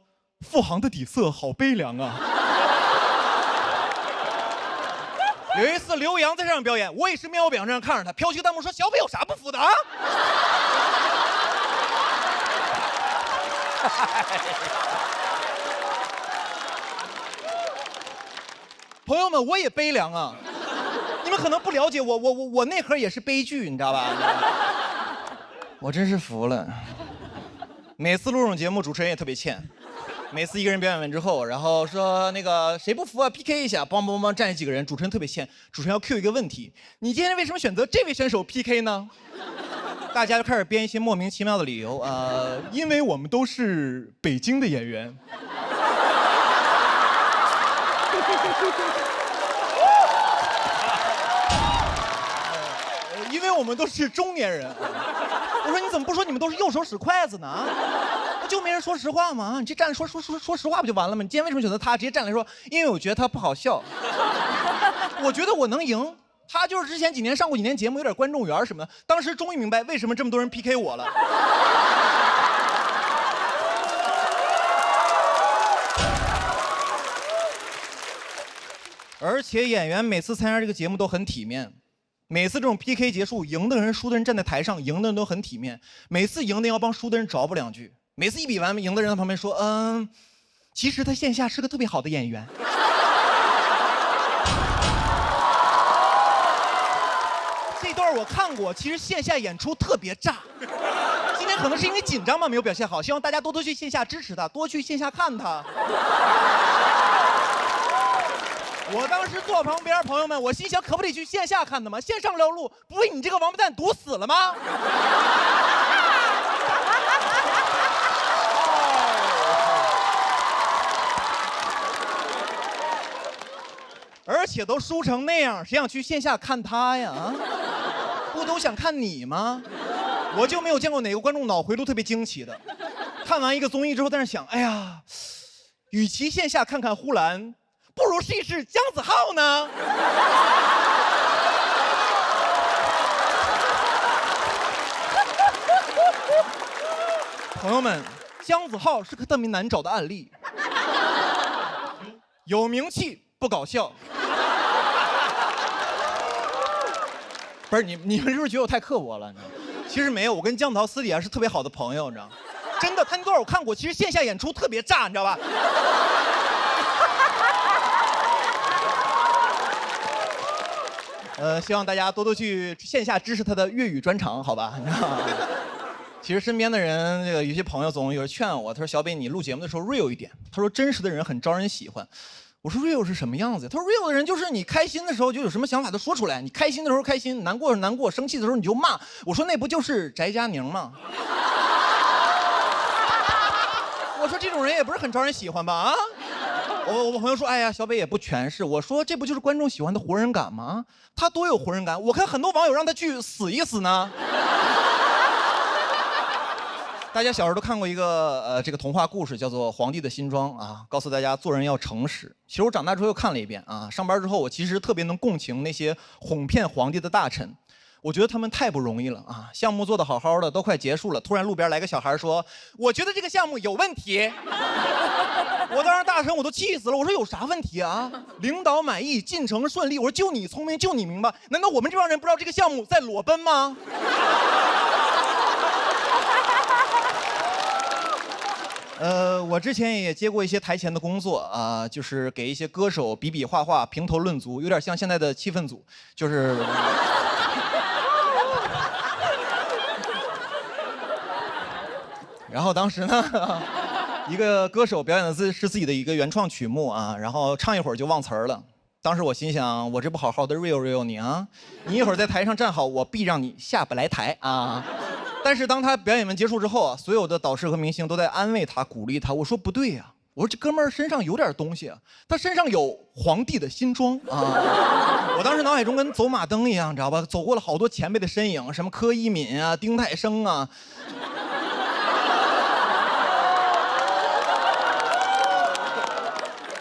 付航的底色好悲凉啊。”有一次刘洋在上面表演，我也是面无表情地看着他，飘起个弹幕说：“小北有啥不服的啊？”朋友们，我也悲凉啊！你们可能不了解我内核也是悲剧，你知道吧？我真是服了。每次录这种节目，主持人也特别欠。每次一个人表演完之后，然后说那个谁不服啊 ，PK 一下，梆梆梆站几个人，主持人特别欠。主持人要 Q 一个问题：你今天为什么选择这位选手 PK 呢？大家就开始编一些莫名其妙的理由因为我们都是北京的演员。因为我们都是中年人。我说你怎么不说你们都是右手使筷子呢？就没人说实话吗？你这站说实话不就完了吗？你今天为什么选择他？直接站来说，因为我觉得他不好笑。我觉得我能赢。他就是之前几年上过几年节目，有点观众缘什么的。当时终于明白为什么这么多人 PK 我了。而且演员每次参加这个节目都很体面，每次这种 PK 结束，赢的人、输的人站在台上，赢的人都很体面。每次赢的要帮输的人找补两句。每次一比完，赢的人在旁边说：“其实他线下是个特别好的演员。”这段我看过，其实线下演出特别炸。今天可能是因为紧张嘛，没有表现好，希望大家多多去线下支持他，多去线下看他。我当时坐旁边，朋友们，我心想，可不得去线下看的吗？线上不了路，不被你这个王八蛋堵死了吗？而且都输成那样，谁想去线下看他呀？不都想看你吗？我就没有见过哪个观众脑回路特别惊奇的。看完一个综艺之后，在那想，哎呀，与其线下看看呼兰，不如试一试姜子浩呢。朋友们，姜子浩是个特别难找的案例，有名气不搞笑。不是你们是不是觉得我太刻薄了？你知道吗？其实没有，我跟姜子浩私底下是特别好的朋友，你知道吗？真的，他那段我看过，其实线下演出特别炸，你知道吧？希望大家多多去线下支持他的粤语专场，好吧？其实身边的人，有些朋友总有人劝我，他说：“小北，你录节目的时候 real 一点。”他说：“真实的人很招人喜欢。”我说 real 是什么样子？他说 real 的人就是你开心的时候就有什么想法都说出来，你开心的时候开心，难过的时候难过，生气的时候你就骂。我说那不就是翟佳宁吗？我说这种人也不是很招人喜欢吧？啊？我朋友说，哎呀，小北也不全是。我说这不就是观众喜欢的活人感吗？他多有活人感，我看很多网友让他去死一死呢。大家小时候都看过一个这个童话故事，叫做《皇帝的新装》啊，告诉大家做人要诚实。其实我长大之后又看了一遍啊，上班之后我其实特别能共情那些哄骗皇帝的大臣，我觉得他们太不容易了啊！项目做得好好的，都快结束了，突然路边来个小孩说：“我觉得这个项目有问题。”我当时大臣我都气死了，我说有啥问题啊？领导满意，进程顺利。我说就你聪明，就你明白，难道我们这帮人不知道这个项目在裸奔吗？我之前也接过一些台前的工作啊，就是给一些歌手比比划划、评头论足，有点像现在的气氛组，就是。然后当时呢，一个歌手表演的是自己的一个原创曲目啊，然后唱一会儿就忘词儿了。当时我心想，我这不好好的 real 你啊，你一会儿在台上站好，我必让你下不来台啊。但是当他表演完结束之后啊，所有的导师和明星都在安慰他、鼓励他。我说不对呀，我说这哥们儿身上有点东西啊，他身上有皇帝的新装啊。我当时脑海中跟走马灯一样，你知道吧？走过了好多前辈的身影，什么柯以敏啊、丁太升啊。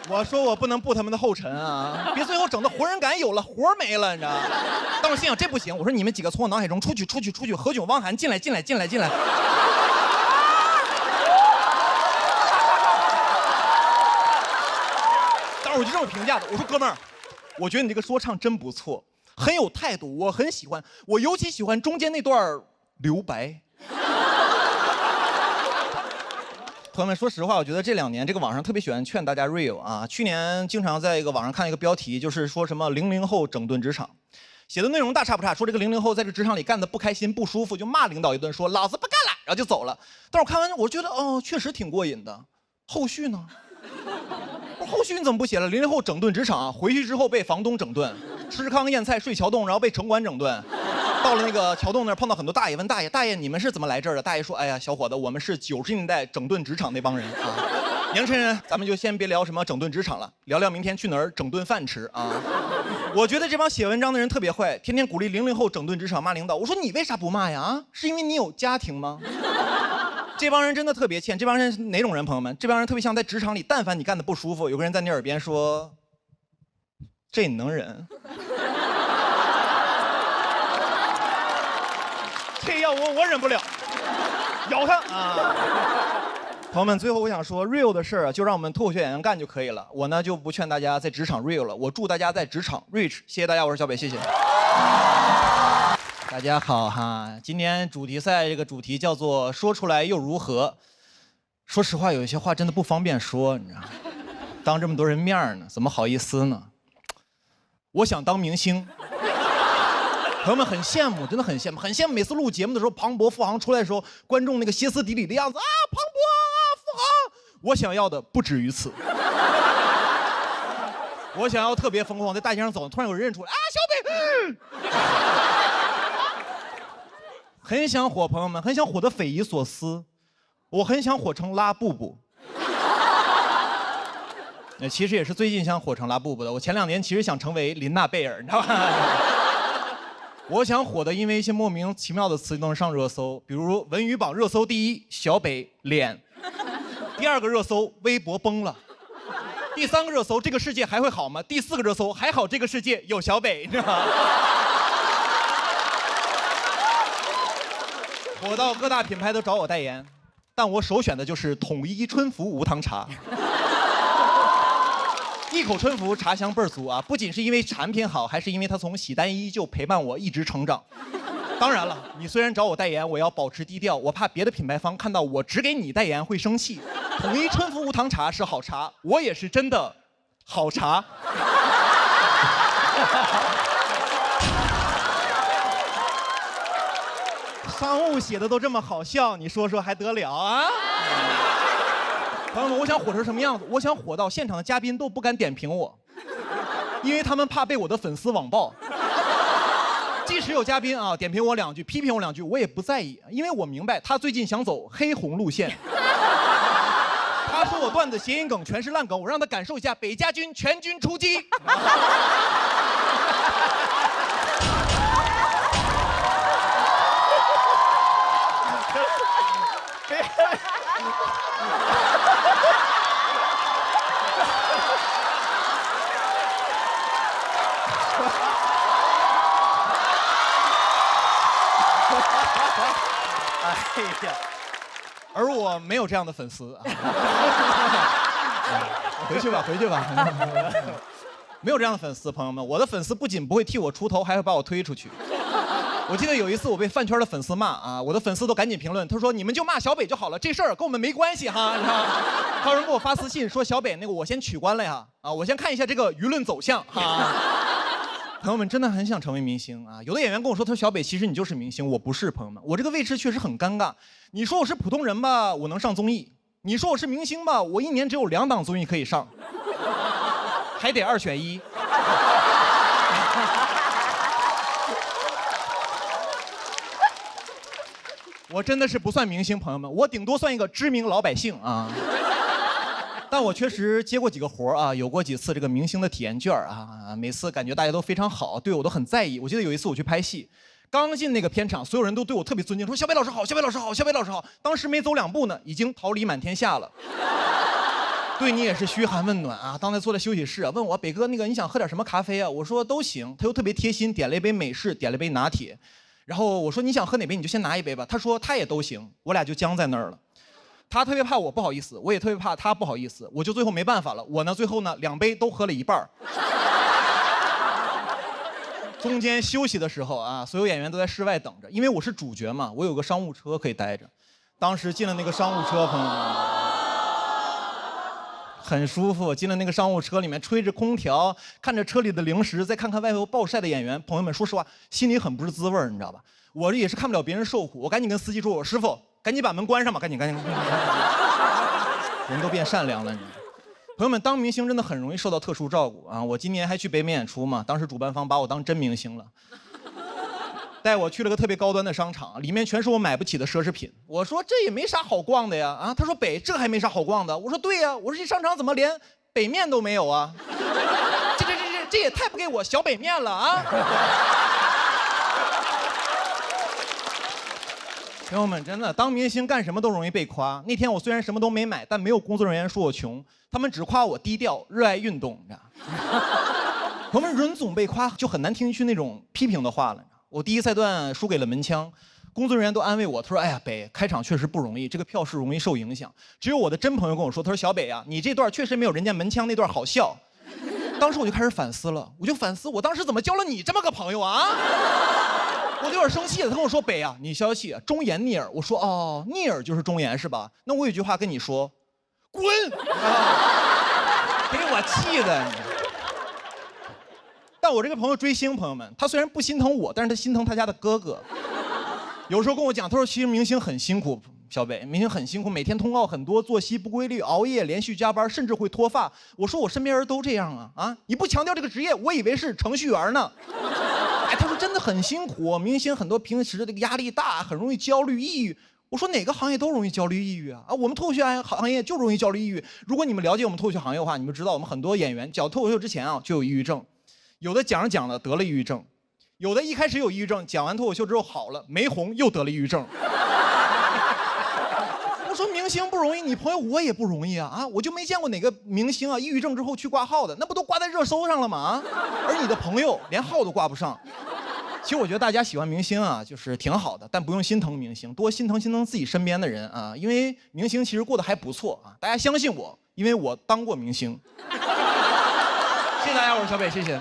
我说我不能步他们的后尘啊，别最后整的活人感有了，活儿没了，你知道吗？但我心想这不行，我说你们几个从我脑海中出去，何炅、汪涵进来。当时我就这么评价的，我说哥们儿，我觉得你这个说唱真不错，很有态度，我很喜欢，我尤其喜欢中间那段留白。朋友们，说实话，我觉得这2年这个网上特别喜欢劝大家 real 啊。去年经常在一个网上看一个标题，就是说什么00后整顿职场，写的内容大差不差，说这个00后在这职场里干得不开心不舒服，就骂领导一顿，说老子不干了，然后就走了。但是我看完我觉得确实挺过瘾的。后续呢？后续你怎么不写了？00后整顿职场，回去之后被房东整顿，吃糠咽菜睡桥洞，然后被城管整顿。到了那个桥洞那儿碰到很多大爷，问大爷你们是怎么来这儿的？大爷说，哎呀小伙子，我们是90年代整顿职场那帮人啊。年轻人，咱们就先别聊什么整顿职场了，聊聊明天去哪儿整顿饭吃啊。我觉得这帮写文章的人特别坏，天天鼓励00后整顿职场骂领导。我说你为啥不骂呀？啊，是因为你有家庭吗？这帮人真的特别欠，这帮人是哪种人？朋友们，这帮人特别像在职场里，但凡你干的不舒服，有个人在你耳边说，这你能忍？这要我忍不了，咬他啊！朋友们，最后我想说 ，real 的事儿啊，就让我们脱口秀演员干就可以了。我呢就不劝大家在职场 real 了，我祝大家在职场 rich。谢谢大家，我是小北，谢谢。大家好哈，今天主题赛这个主题叫做说出来又如何？说实话，有一些话真的不方便说，你知道吗？当这么多人面呢，怎么好意思呢？我想当明星。朋友们很羡慕，真的很羡慕，很羡慕。每次录节目的时候，庞博、付航出来的时候，观众那个歇斯底里的样子啊，庞博啊，付航，我想要的不止于此。我想要特别疯狂，在大街上走，突然有人认出来啊，小北，很想火，朋友们，很想火得匪夷所思。我很想火成拉布布。其实也是最近想火成拉布布的。我前2年其实想成为琳娜贝尔，你知道吧？我想火的，因为一些莫名其妙的词能上热搜，比如文娱榜热搜第1，小北脸；第2个热搜，微博崩了；第3个热搜，这个世界还会好吗？第4个热搜，还好这个世界有小北，你知道吗？火到各大品牌都找我代言，但我首选的就是统一春福无糖茶。一口春福茶香倍儿足啊！不仅是因为产品好，还是因为它从喜单一就陪伴我一直成长。当然了，你虽然找我代言，我要保持低调，我怕别的品牌方看到我只给你代言会生气。统一春福无糖茶是好茶，我也是真的好茶。商务写的都这么好笑，你说说还得了啊？朋友们，我想火成什么样子？我想火到现场的嘉宾都不敢点评我，因为他们怕被我的粉丝网暴。即使有嘉宾啊点评我2句，批评我2句，我也不在意，因为我明白他最近想走黑红路线。他说我段子谐音梗全是烂梗，我让他感受一下北家军全军出击。哎呀，而我没有这样的粉丝啊。回去吧，回去吧。没有这样的粉丝，朋友们，我的粉丝不仅不会替我出头，还会把我推出去。我记得有一次我被饭圈的粉丝骂啊，我的粉丝都赶紧评论，他说你们就骂小北就好了，这事儿跟我们没关系哈。还有人给我发私信说小北那个我先取关了呀，啊，我先看一下这个舆论走向哈。朋友们真的很想成为明星啊！有的演员跟我说，他说小北其实你就是明星，我不是。朋友们，我这个位置确实很尴尬。你说我是普通人吧，我能上综艺；你说我是明星吧，我1年只有2档综艺可以上，还得2选1。我真的是不算明星，朋友们，我顶多算一个知名老百姓啊。但我确实接过几个活啊，有过几次这个明星的体验券啊，每次感觉大家都非常好，对我都很在意。我记得有一次我去拍戏，刚进那个片场，所有人都对我特别尊敬，说小北老师好，小北老师好，小北老师好。当时没走2步呢，已经桃李满天下了。对你也是嘘寒问暖啊。刚才坐在休息室啊，问我北哥那个你想喝点什么咖啡啊？我说都行。他又特别贴心，点了一杯美式，点了一杯拿铁。然后我说你想喝哪杯你就先拿一杯吧。他说他也都行，我俩就僵在那儿了。他特别怕我不好意思，我也特别怕他不好意思，我就最后没办法了。我呢最后呢2杯都喝了一半。中间休息的时候啊，所有演员都在室外等着，因为我是主角嘛，我有个商务车可以待着。当时进了那个商务车，朋友们，很舒服。进了那个商务车里面，吹着空调，看着车里的零食，再看看外头暴晒的演员，朋友们，说实话，心里很不是滋味，你知道吧？我这也是看不了别人受苦，我赶紧跟司机说：“我师傅，赶紧把门关上吧，赶紧。”人都变善良了，你。朋友们，当明星真的很容易受到特殊照顾啊！我今年还去北美演出嘛，当时主办方把我当真明星了，带我去了个特别高端的商场，里面全是我买不起的奢侈品。我说这也没啥好逛的呀，啊，他说北这还没啥好逛的。我说对呀，我说这商场怎么连北面都没有啊？这也太不给我小北面了啊！朋友们，真的当明星干什么都容易被夸。那天我虽然什么都没买，但没有工作人员说我穷，他们只夸我低调、热爱运动，你知道。朋友们，人总被夸就很难听进去那种批评的话了。我第一赛段输给了门枪，工作人员都安慰我，他说：“哎呀，北开场确实不容易，这个票市容易受影响。”只有我的真朋友跟我说，他说：“小北啊，你这段确实没有人家门枪那段好笑。”当时我就开始反思了，我就反思我当时怎么交了你这么个朋友啊？我就有点生气了，他跟我说：“北啊，你消消气，忠言逆耳。”我说：“哦，逆耳就是忠言是吧？那我有句话跟你说，滚！”给我气的。但我这个朋友追星，朋友们，他虽然不心疼我，但是他心疼他家的哥哥。有时候跟我讲，他说其实明星很辛苦，小北，明星很辛苦，每天通告很多，作息不规律，熬夜，连续加班，甚至会脱发。我说我身边人都这样啊啊！你不强调这个职业，我以为是程序员呢。哎，他说真的很辛苦，明星很多平时的这个压力大，很容易焦虑、抑郁。我说哪个行业都容易焦虑、抑郁啊！啊，我们脱口秀行业就容易焦虑、抑郁。如果你们了解我们脱口秀行业的话，你们知道我们很多演员讲脱口秀之前啊就有抑郁症。有的讲着讲着得了抑郁症，有的一开始有抑郁症，讲完脱口秀之后好了，没红又得了抑郁症。我说明星不容易，你朋友我也不容易啊！啊，我就没见过哪个明星啊抑郁症之后去挂号的，那不都挂在热搜上了吗？啊，而你的朋友连号都挂不上。其实我觉得大家喜欢明星啊，就是挺好的，但不用心疼明星，多心疼自己身边的人啊，因为明星其实过得还不错啊。大家相信我，因为我当过明星。谢谢大家，我是小北，谢谢。